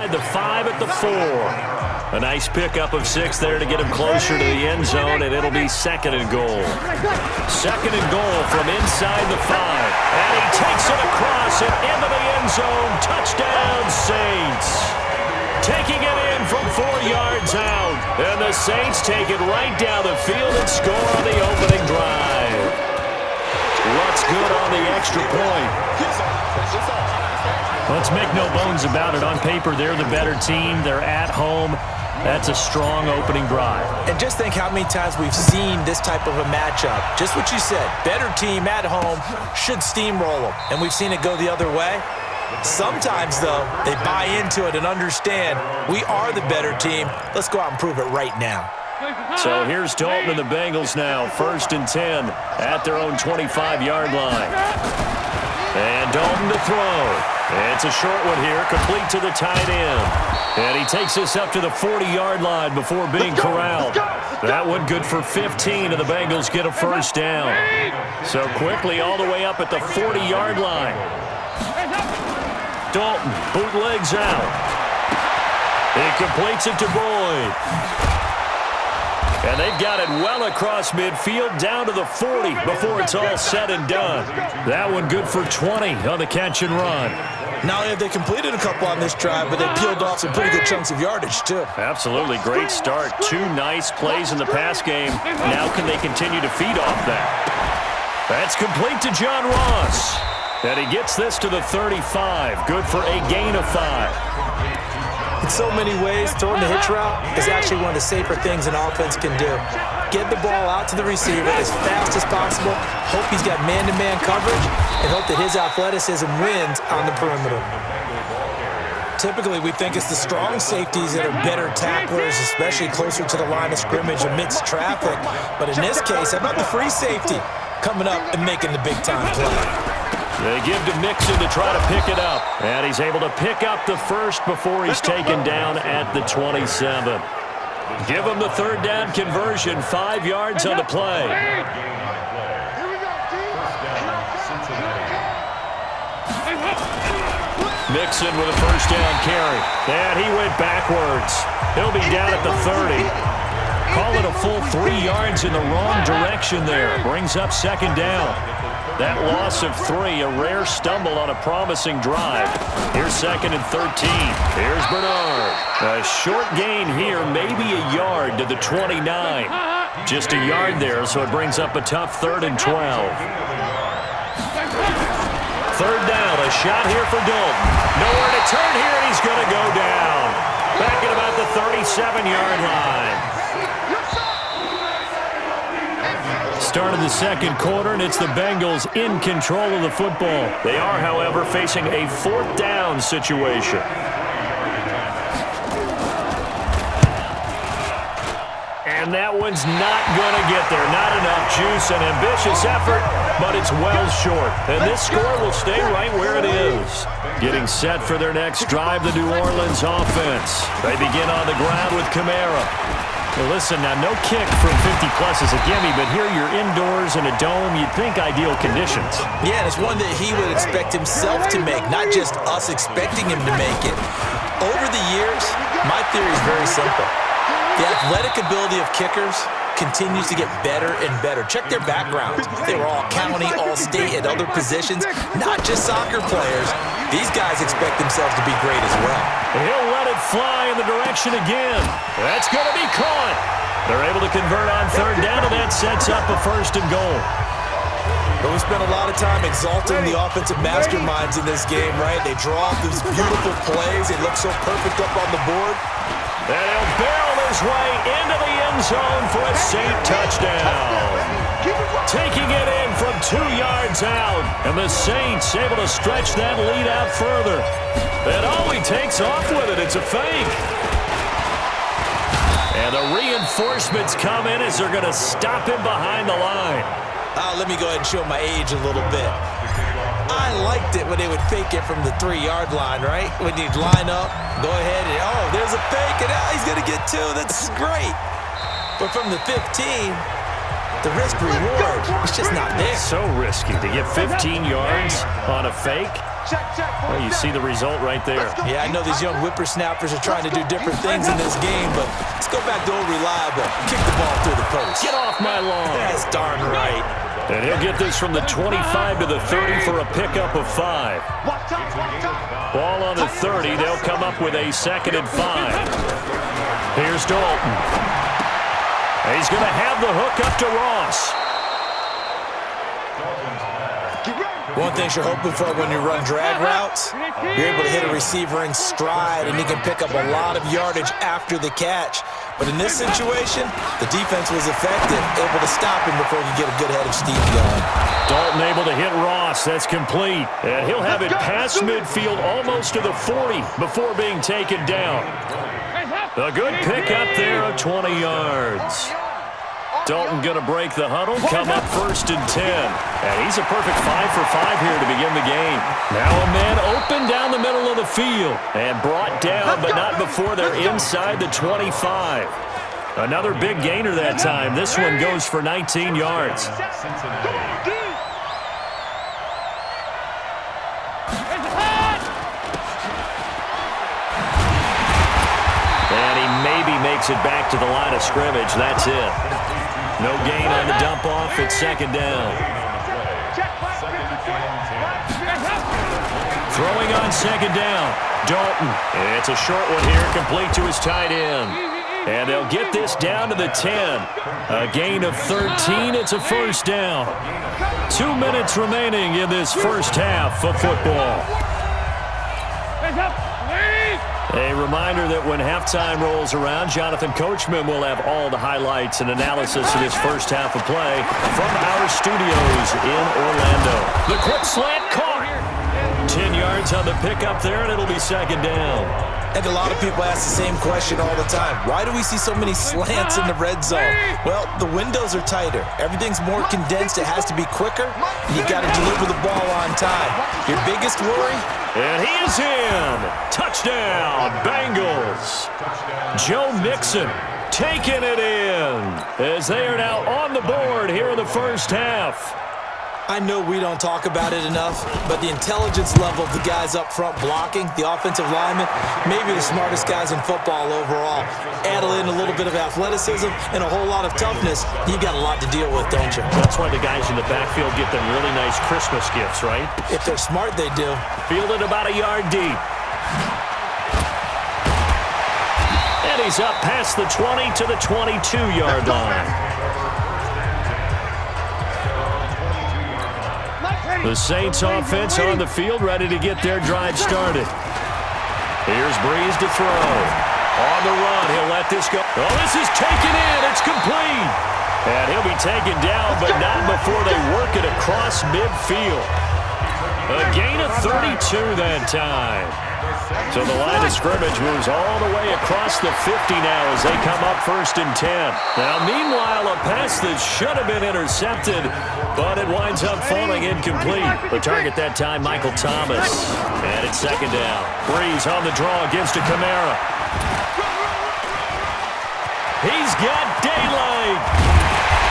The 5 at the 4. A nice pickup of 6 there to get him closer to the end zone, and it'll be 2nd and goal. 2nd and goal from inside the 5. And he takes it across and into the end zone. Touchdown, Saints. Taking it in from 4 yards out. And the Saints take it right down the field and score on the opening drive. What's good on the extra point? Let's make no bones about it. On paper, they're the better team. They're at home. That's a strong opening drive. And just think how many times we've seen this type of a matchup. Just what you said, better team at home should steamroll them. And we've seen it go the other way. Sometimes, though, they buy into it and understand we are the better team. Let's go out and prove it right now. So here's Dalton and the Bengals now. 1st and 10 at their own 25-yard line. And Dalton to throw. It's a short one here, complete to the tight end. And he takes this up to the 40-yard line before being corralled. That one good for 15, and the Bengals get a first down. So quickly all the way up at the 40-yard line. Dalton bootlegs out. He completes it to Boyd. And they've got it well across midfield down to the 40 before it's all said and done. That one good for 20 on the catch and run. Not only have they completed a couple on this drive, but they peeled off some pretty good chunks of yardage, too. Absolutely. Great start. 2 nice plays in the pass game. Now can they continue to feed off that? That's complete to John Ross. And he gets this to the 35. Good for a gain of 5. In so many ways, throwing the hitch route is actually one of the safer things an offense can do. Get the ball out to the receiver as fast as possible, hope he's got man-to-man coverage, and hope that his athleticism wins on the perimeter. Typically, we think it's the strong safeties that are better tacklers, especially closer to the line of scrimmage amidst traffic. But in this case, how about the free safety coming up and making the big-time play? They give to Mixon to try to pick it up. And he's able to pick up the first before he's taken down at the 27. Give him the 3rd down conversion, 5 yards on the play. Mixon with a first down carry. And he went backwards. He'll be down at the 30. Call it a full 3 yards in the wrong direction there. Brings up 2nd down. That loss of 3, a rare stumble on a promising drive. Here's 2nd and 13. Here's Bernard. A short gain here, maybe a yard to the 29. Just a yard there, so it brings up a tough 3rd and 12. 3rd down, a shot here for Dalton. Nowhere to turn here, and he's going to go down. Back at about the 37-yard line. Start of the 2nd quarter, and it's the Bengals in control of the football. They are, however, facing a 4th down situation. And that one's not going to get there. Not enough juice, an ambitious effort, but it's well short. And this score will stay right where it is. Getting set for their next drive, the New Orleans offense. They begin on the ground with Kamara. Well, listen, now no kick from 50-plus is a gimme, but here you're indoors in a dome. You'd think ideal conditions. Yeah, and it's one that he would expect himself to make, not just us expecting him to make it. Over the years, my theory is very simple. The athletic ability of kickers continues to get better and better. Check their backgrounds. They were all county, all state, at other positions, not just soccer players. These guys expect themselves to be great as well. He'll let it fly in the direction again. That's going to be caught. They're able to convert on 3rd down, and that sets up a 1st and goal. But we spent a lot of time exalting the offensive masterminds in this game, right? They draw up these beautiful plays. They look so perfect up on the board. And he'll barrel his way into the end zone for a Saint touchdown. Taking it in from 2 yards out. And the Saints able to stretch that lead out further. And oh, he takes off with it. It's a fake. And the reinforcements come in as they're going to stop him behind the line. Let me go ahead and show my age a little bit. I liked it when they would fake it from the 3-yard line, right? When you'd line up, go ahead and, oh, there's a fake, and now he's going to get 2. That's great. But from the 15, the risk-reward is just not there. So risky to get 15 yards on a fake. Well, you see the result right there. Yeah, I know these young whippersnappers are trying to do different things in this game, but let's go back to old reliable. Kick the ball through the post. Get off my lawn. That's darn right. And he'll get this from the 25 to the 30 for a pickup of 5. Ball on the 30. They'll come up with a 2nd and 5. Here's Dalton. He's going to have the hook up to Ross. One thing you're hoping for when you run drag routes, you're able to hit a receiver in stride, and he can pick up a lot of yardage after the catch. But in this situation, the defense was effective, able to stop him before he could get a good head of steam going. Dalton able to hit Ross. That's complete. And he'll have it past midfield almost to the 40 before being taken down. A good pick up there of 20 yards. Dalton going to break the huddle, come up 1st and 10. And he's a perfect 5 for 5 here to begin the game. Now a man open down the middle of the field and brought down, but not before they're inside the 25. Another big gainer that time. This one goes for 19 yards. And he maybe makes it back to the line of scrimmage. That's it. No gain on the dump-off. It's 2nd down. Throwing on 2nd down. Dalton. It's a short one here, complete to his tight end. And they'll get this down to the 10. A gain of 13. It's a 1st down. 2 minutes remaining in this first half of football. A reminder that when halftime rolls around, Jonathan Coachman will have all the highlights and analysis of this first half of play from our studios in Orlando. The quick slant caught. 10 yards on the pickup there, and it'll be 2nd down. And a lot of people ask the same question all the time. Why do we see so many slants in the red zone? Well, the windows are tighter. Everything's more condensed. It has to be quicker. And you've got to deliver the ball on time. Your biggest worry? And he is in. Touchdown, Bengals. Joe Mixon taking it in as they are now on the board here in the first half. I know we don't talk about it enough, but the intelligence level of the guys up front blocking, the offensive linemen, maybe the smartest guys in football overall. Add in a little bit of athleticism and a whole lot of toughness, you've got a lot to deal with, don't you? That's why the guys in the backfield get them really nice Christmas gifts, right? If they're smart, they do. Fielded about a yard deep. And he's up past the 20 to the 22-yard line. The Saints offense on the field, ready to get their drive started. Here's Breeze to throw. On the run, he'll let this go. Oh, this is taken in. It's complete. And he'll be taken down, but not before they work it across midfield. A gain of 32 that time. So the line of scrimmage moves all the way across the 50 now as they come up 1st and 10. Now, meanwhile, a pass that should have been intercepted, but it winds up falling incomplete. The target that time, Michael Thomas. And it's 2nd down. Breeze on the draw, gives to Kamara. He's got daylight.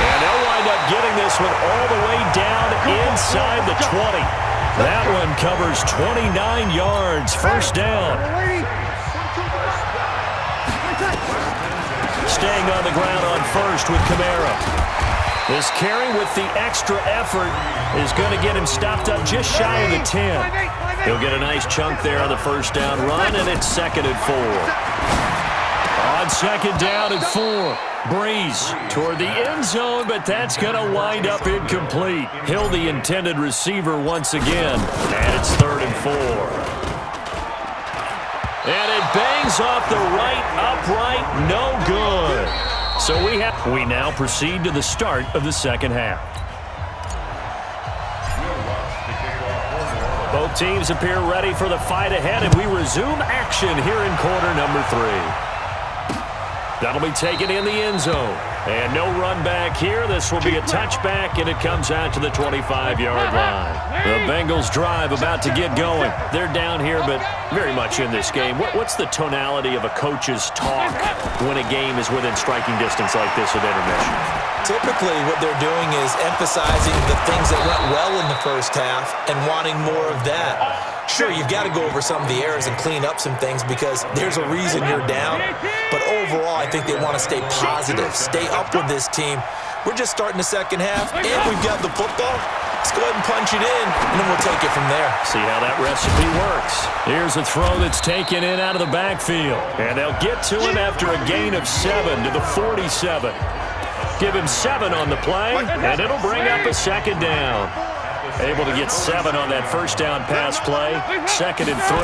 And they'll wind up getting this one all the way down inside the 20. That one covers 29 yards. 1st down. Staying on the ground on 1st with Kamara. This carry with the extra effort is going to get him stopped up just shy of the 10. He'll get a nice chunk there on the 1st down run, and it's 2nd and 4. On 2nd down and 4. Breeze toward the end zone, but that's going to wind up incomplete. Hill, the intended receiver once again, and it's 3rd and 4. And it bangs off the right upright, no good. So we now proceed to the start of the second half. Both teams appear ready for the fight ahead, and we resume action here in quarter number 3. That'll be taken in the end zone. And no run back here. This will be a touchback, and it comes out to the 25-yard line. The Bengals drive about to get going. They're down here, but very much in this game. What's the tonality of a coach's talk when a game is within striking distance like this at intermission? Typically, what they're doing is emphasizing the things that went well in the first half and wanting more of that. Sure, you've got to go over some of the errors and clean up some things because there's a reason you're down. But overall, I think they want to stay positive, stay up with this team. We're just starting the second half, and we've got the football. Let's go ahead and punch it in, and then we'll take it from there. See how that recipe works. Here's a throw that's taken in out of the backfield. And they'll get to him after a gain of 7 to the 47. Give him 7 on the play, and it'll bring up a second down. Able to get 7 on that first down pass play. 2nd and 3.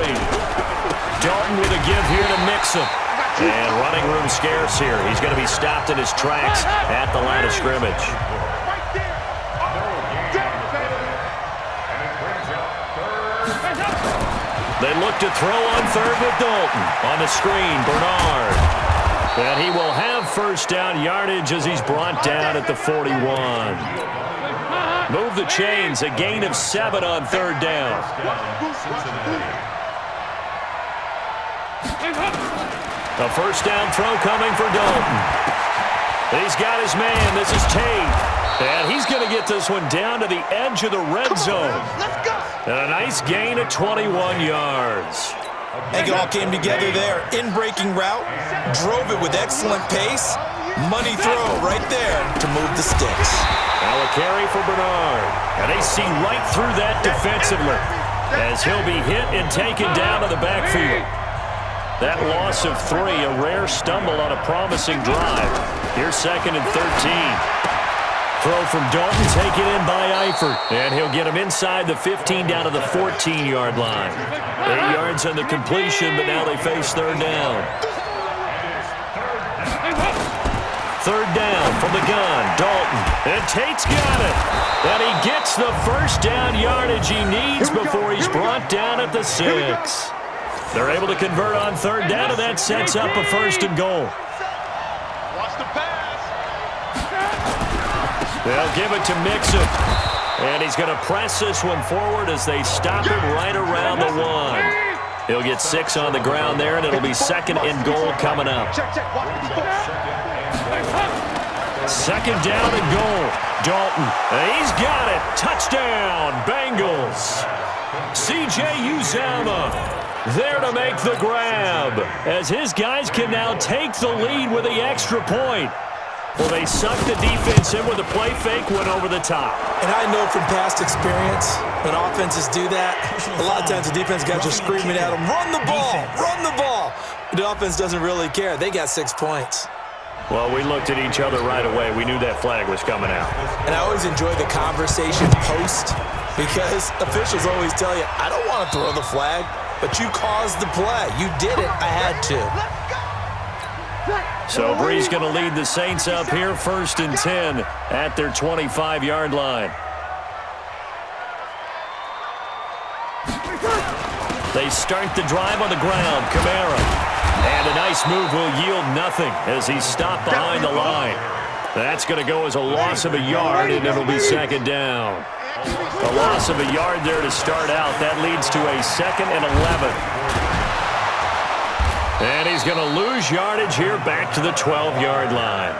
Dalton with a give here to Mixon. And running room scarce here. He's going to be stopped in his tracks at the line of scrimmage. They look to throw on third with Dalton. On the screen, Bernard. And he will have first down yardage as he's brought down at the 41. Move the chains, a gain of 7 on third down. A first down throw coming for Dalton. He's got his man. This is Tate. And he's going to get this one down to the edge of the red zone. And a nice gain of 21 yards. I think it all came together there. In-breaking route, drove it with excellent pace. Money throw right there to move the sticks. Now a carry for Bernard. And they see right through that defensively as he'll be hit and taken down to the backfield. That loss of 3, a rare stumble on a promising drive. Here's 2nd and 13. Throw from Dalton taken in by Eifert. And he'll get him inside the 15 down to the 14-yard line. 8 yards on the completion, but now they face third down. Third down from the gun, Dalton. And Tate's got it. And he gets the first down yardage he needs before he's brought down at the 6. They're able to convert on third down, and that sets up a 1st and goal. They'll give it to Mixon. And he's going to press this one forward as they stop him right around the 1. He'll get 6 on the ground there, and it'll be 2nd and goal coming up. 2nd down and goal. Dalton. He's got it. Touchdown, Bengals. C.J. Uzomah there to make the grab as his guys can now take the lead with the extra point. Well, they sucked the defense in with a play fake, went over the top. And I know from past experience, when offenses do that, a lot of times the defense guys are screaming at them, run the ball, run the ball. The offense doesn't really care. They got 6 points. Well, we looked at each other right away. We knew that flag was coming out. And I always enjoy the conversation post because officials always tell you, I don't want to throw the flag, but you caused the play. You did it. I had to. So Bree's going to lead the Saints up here, 1st and 10 at their 25-yard line. They start the drive on the ground. Kamara. And a nice move will yield nothing as he's stopped behind the line. That's going to go as a loss of a yard, and it'll be 2nd down. A loss of a yard there to start out. That leads to a 2nd and 11. And he's going to lose yardage here back to the 12-yard line.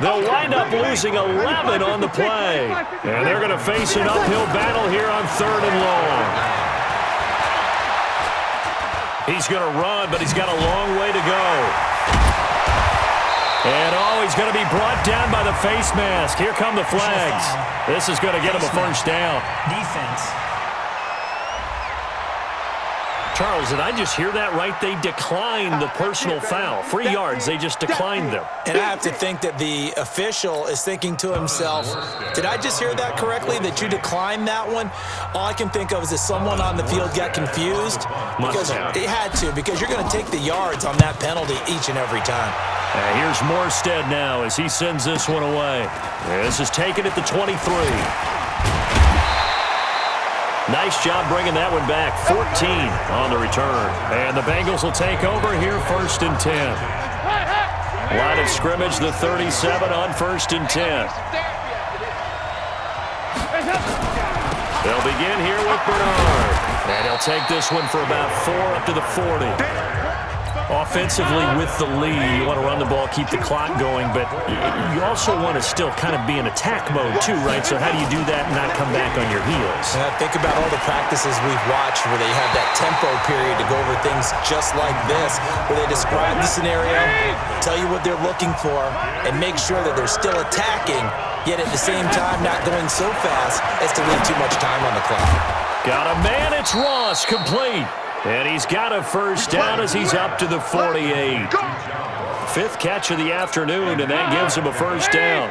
They'll wind up losing 11 on the play. And they're going to face an uphill battle here on 3rd and long. He's going to run, but he's got a long way to go. And, he's going to be brought down by the face mask. Here come the flags. This is going to get him a first down. Defense. Charles, did I just hear that right? They declined the personal foul. 3 yards, they just declined them. And I have to think that the official is thinking to himself, did I just hear that correctly, that you declined that one? All I can think of is that someone on the field got confused. Because they had to, because you're going to take the yards on that penalty each and every time. Here's Morstead now as he sends this one away. This is taken at the 23. Nice job bringing that one back. 14 on the return. And the Bengals will take over here, 1st and 10. Line of scrimmage, the 37 on 1st and 10. They'll begin here with Bernard. And he'll take this one for about 4 up to the 40. Offensively with the lead, you want to run the ball, keep the clock going, but you also want to still kind of be in attack mode too, right? So how do you do that and not come back on your heels? Think about all the practices we've watched where they have that tempo period to go over things just like this, where they describe the scenario, tell you what they're looking for, and make sure that they're still attacking, yet at the same time not going so fast as to leave too much time on the clock. Got a man, it's Ross, complete. And he's got a first down as he's up to the 48. Fifth catch of the afternoon, and that gives him a first down.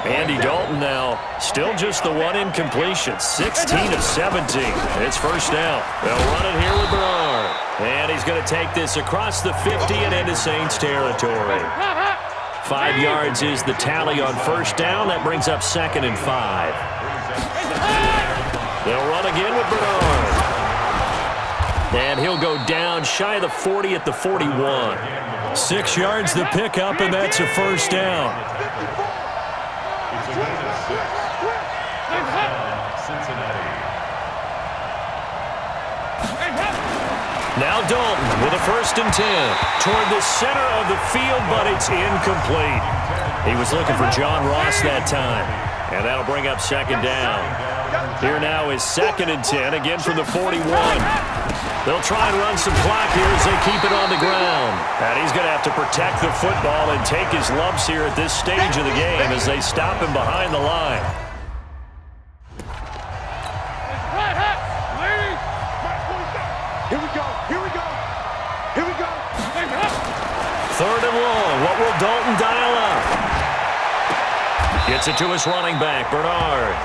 Andy Dalton now, still just the one incompletion, 16 of 17. It's first down. They'll run it here with Bernard. And he's going to take this across the 50 and into Saints territory. 5 yards is the tally on first down. That brings up 2nd and 5. They'll run again with Bernard. And he'll go down shy of the 40 at the 41. 6 yards the pickup, and that's a first down. Now Dalton with a 1st and 10 toward the center of the field, but it's incomplete. He was looking for John Ross that time, and that'll bring up 2nd down. Here now is 2nd and 10, again from the 41. They'll try and run some clock here as they keep it on the ground. And he's going to have to protect the football and take his lumps here at this stage of the game as they stop him behind the line. Here we go. Here we go. Here we go. 3rd and long. What will Dalton dial up? Gets it to his running back, Bernard.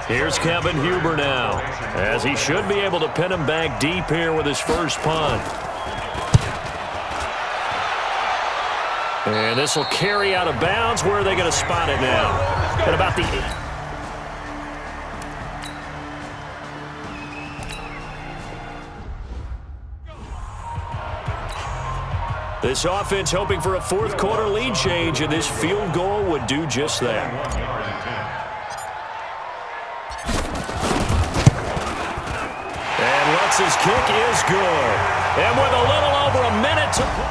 Here's Kevin Huber now, as he should be able to pin him back deep here with his first punt. And this will carry out of bounds. Where are they going to spot it now? At about the 8. This offense hoping for a 4th quarter lead change, and this field goal would do just that. His kick is good. And with a little over a minute to play.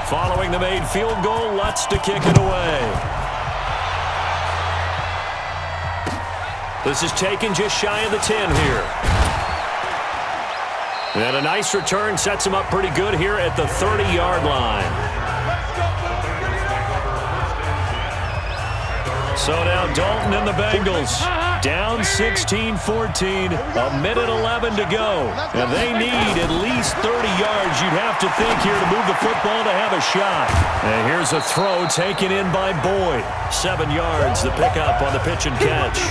Following the made field goal, Lutz to kick it away. This is taken just shy of the 10 here. And a nice return sets him up pretty good here at the 30-yard line. So now Dalton and the Bengals down 16-14, a minute 11 to go. And they need at least 30 yards, you'd have to think, here to move the football to have a shot. And here's a throw taken in by Boyd. 7 yards, the pickup on the pitch and catch.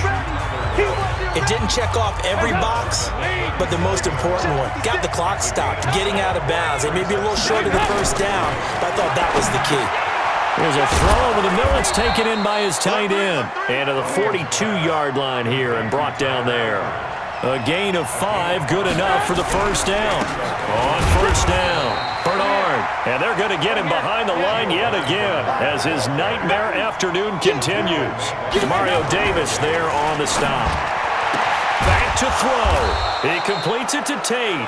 It didn't check off every box, but the most important one. Got the clock stopped, getting out of bounds. They may be a little short of the first down, but I thought that was the key. There's a throw over the middle. It's taken in by his tight end. And to the 42-yard line here and brought down there. A gain of 5, good enough for the first down. On first down, Bernard. And they're going to get him behind the line yet again as his nightmare afternoon continues. Demario Davis there on the stop. Back to throw. He completes it to Tate.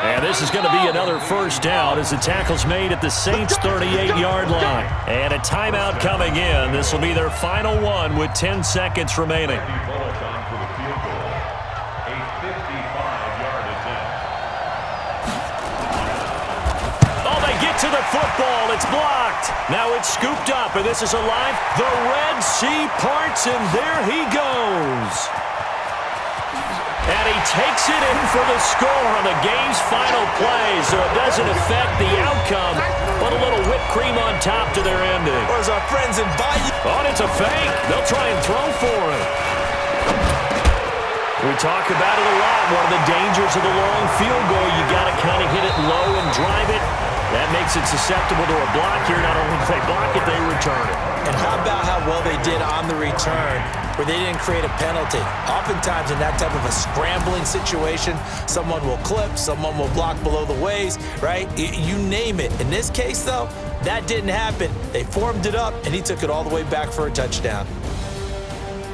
And this is going to be another first down as the tackle's made at the Saints' 38-yard line. And a timeout coming in. This will be their final one with 10 seconds remaining. Oh, they get to the football. It's blocked. Now it's scooped up, and this is alive. The Red Sea parts, and there he goes. And he takes it in for the score on the game's final play, so it doesn't affect the outcome, but a little whipped cream on top to their ending. Or as our friends in Bayou. Oh, and it's a fake. They'll try and throw for him. We talk about it a lot. One of the dangers of the long field goal, you got to kind of hit it low and drive it. That makes it susceptible to a block here. Not only do they block it, they return it. And how about how well they did on the return where they didn't create a penalty? Oftentimes in that type of a scrambling situation, someone will clip, someone will block below the waist, right? You name it. In this case, though, that didn't happen. They formed it up, and he took it all the way back for a touchdown.